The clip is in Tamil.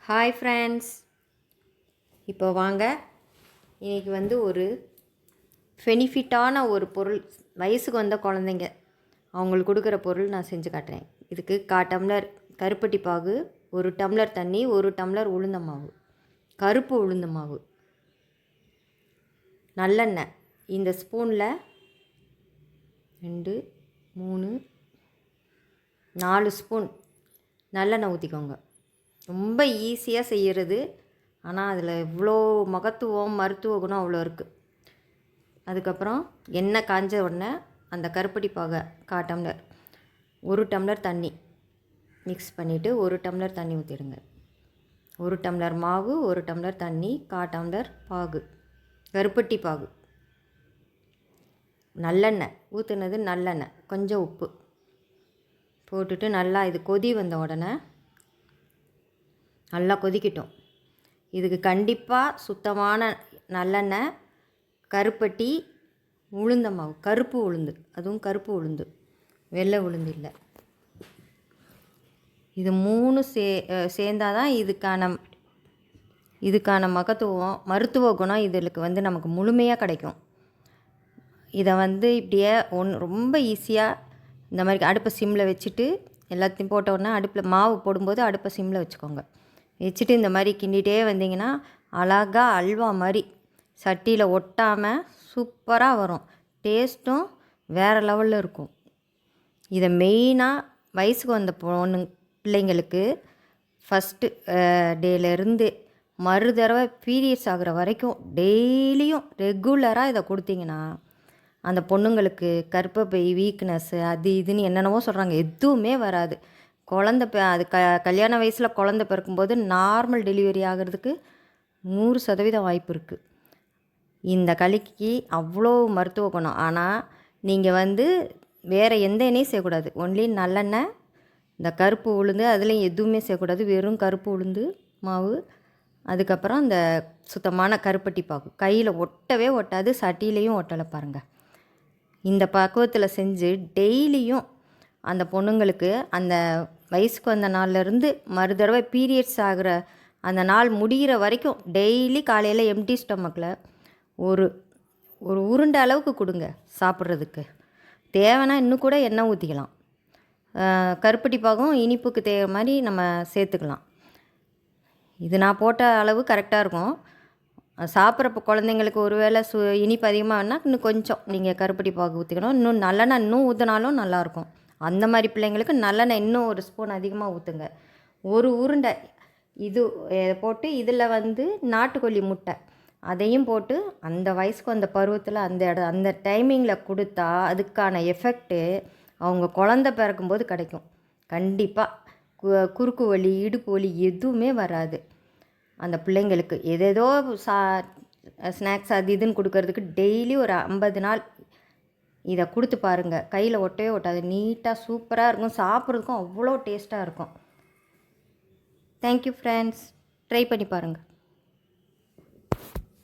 ஹாய் ஃப்ரெண்ட்ஸ், இப்போ வாங்க இன்றைக்கி ஒரு பெனிஃபிட்டான ஒரு பொருள், வயசுக்கு வந்த குழந்தைங்க அவங்களுக்கு கொடுக்குற பொருள் நான் செஞ்சு காட்டுறேன். இதுக்கு 1/4 டம்ளர் கருப்பட்டி பாகு, 1 டம்ளர் தண்ணி, 1 டம்ளர் உளுந்த மாவு, கருப்பு உளுந்த மாவு, நல்லெண்ணெய். இந்த ஸ்பூனில் 2 3 4 ஸ்பூன் நல்லெண்ணெய் ஊற்றிக்கோங்க. ரொம்ப ஈஸியாக செய்கிறது, ஆனால் அதில் இவ்வளோ மகத்துவம் மருத்துவ குணம் அவ்வளோ இருக்குது. அதுக்கப்புறம் எண்ணெய் காஞ்ச உடனே அந்த கருப்பட்டி பாகை 1/4 டம்ளர், 1 டம்ளர் தண்ணி மிக்ஸ் பண்ணிவிட்டு 1 டம்ளர் தண்ணி ஊற்றிடுங்க. 1 டம்ளர் மாவு, 1 டம்ளர் தண்ணி, 1/4 டம்ளர் பாகு, கருப்பட்டி பாகு, நல்லெண்ணெய் ஊற்றுனது, நல்லெண்ணெய், கொஞ்சம் உப்பு போட்டுட்டு நல்லா இது கொதி வந்த உடனே நல்லா கொதிக்கட்டும். இதுக்கு கண்டிப்பாக சுத்தமான நல்லெண்ணெய், கருப்பட்டி, உளுந்த மாவு, கருப்பு உளுந்து, அதுவும் கருப்பு உளுந்து, வெள்ளை உளுந்து இல்லை. இது 3 சேர்ந்தால் தான் இதுக்கான மகத்துவம் மருத்துவ குணம் இதில் நமக்கு முழுமையாக கிடைக்கும். இதை இப்படியே ரொம்ப ஈஸியாக இந்த மாதிரி அடுப்பை சிம்மில் வச்சுட்டு எல்லாத்தையும் போட்ட உடனே அடுப்பில் மாவு போடும்போது அடுப்பை சிம்மில் வச்சுக்கோங்க. வச்சுட்டு இந்த மாதிரி கிண்டிகிட்டே வந்தீங்கன்னா அழகாக அல்வா மாதிரி சட்டியில் ஒட்டாமல் சூப்பராக வரும். டேஸ்ட்டும் வேறு லெவலில் இருக்கும். இதை மெயினாக வயசுக்கு வந்த பிள்ளைங்களுக்கு ஃபஸ்ட்டு டேலேருந்து மறு தடவை பீரியட்ஸ் ஆகிற வரைக்கும் டெய்லியும் ரெகுலராக இதை கொடுத்தீங்கன்னா அந்த பொண்ணுங்களுக்கு கர்ப்பப்பை வீக்னஸ்ஸு அது இதுன்னு என்னென்னவோ சொல்கிறாங்க, எதுவுமே வராது. அது கல்யாண வயசில் குழந்த பிறக்கும்போது நார்மல் டெலிவரி ஆகிறதுக்கு 100% வாய்ப்பு இருக்குது. இந்த களிக்கு அவ்வளோ மருத்துவ குணம். ஆனால் நீங்கள் வேறு எந்த எண்ணெயும் செய்யக்கூடாது. ஒன்லி நல்லெண்ணெய், இந்த கருப்பு உளுந்து, அதுலேயும் எதுவுமே செய்யக்கூடாது. வெறும் கருப்பு உளுந்து மாவு, அதுக்கப்புறம் இந்த சுத்தமான கருப்பட்டி பாகு. கையில் ஒட்டவே ஒட்டாது, சட்டியிலையும் ஒட்டலை பாருங்கள். இந்த பக்குவத்தில் செஞ்சு டெய்லியும் அந்த பொண்ணுங்களுக்கு அந்த வயசுக்கு வந்த நாள்லேருந்து மறு தடவை பீரியட்ஸ் ஆகிற அந்த நாள் முடிகிற வரைக்கும் டெய்லி காலையில் எம்டி ஸ்டொமக்கில் ஒரு உருண்டை அளவுக்கு கொடுங்க சாப்பிட்றதுக்கு. தேவைன்னா இன்னும் கூட எண்ணெய் ஊற்றிக்கலாம். கருப்பட்டி பாகும் இனிப்புக்கு தேவை மாதிரி நம்ம சேர்த்துக்கலாம். இது நான் போட்ட அளவு கரெக்டாக இருக்கும். சாப்பிட்றப்ப குழந்தைங்களுக்கு ஒரு வேளை இனிப்பு அதிகமாக வேணால் இன்னும் கொஞ்சம் நீங்கள் கருப்பட்டி பாகு ஊற்றிக்கணும். இன்னும் நல்லெண்ணெய் இன்னும் ஊற்றினாலும் நல்லாயிருக்கும். அந்த மாதிரி பிள்ளைங்களுக்கு நல்லெண்ணெய் இன்னும் 1 ஸ்பூன் அதிகமாக ஊற்றுங்க. ஒரு உருண்டை இது போட்டு இதில் நாட்டுக்கோழி முட்டை அதையும் போட்டு அந்த வயசுக்கு அந்த பருவத்தில் அந்த டைமிங்கில் கொடுத்தா அதுக்கான எஃபெக்ட்டு அவங்க குழந்த பிறக்கும்போது கிடைக்கும். கண்டிப்பாக குறுக்கு வலி, இடுப்பு வலி எதுவுமே வராது. அந்த பிள்ளைங்களுக்கு ஏதேதோ ஸ்நாக்ஸ் அது இதுன்னு கொடுக்கறதுக்கு டெய்லி ஒரு 50 நாள் இதை கொடுத்து பாருங்கள். கையில் ஒட்டவே ஒட்டாது, நீட்டாக சூப்பராக இருக்கும். சாப்பிட்றதுக்கும் அவ்வளோ டேஸ்ட்டாக இருக்கும். தேங்க்யூ ஃப்ரெண்ட்ஸ், ட்ரை பண்ணி பாருங்கள்.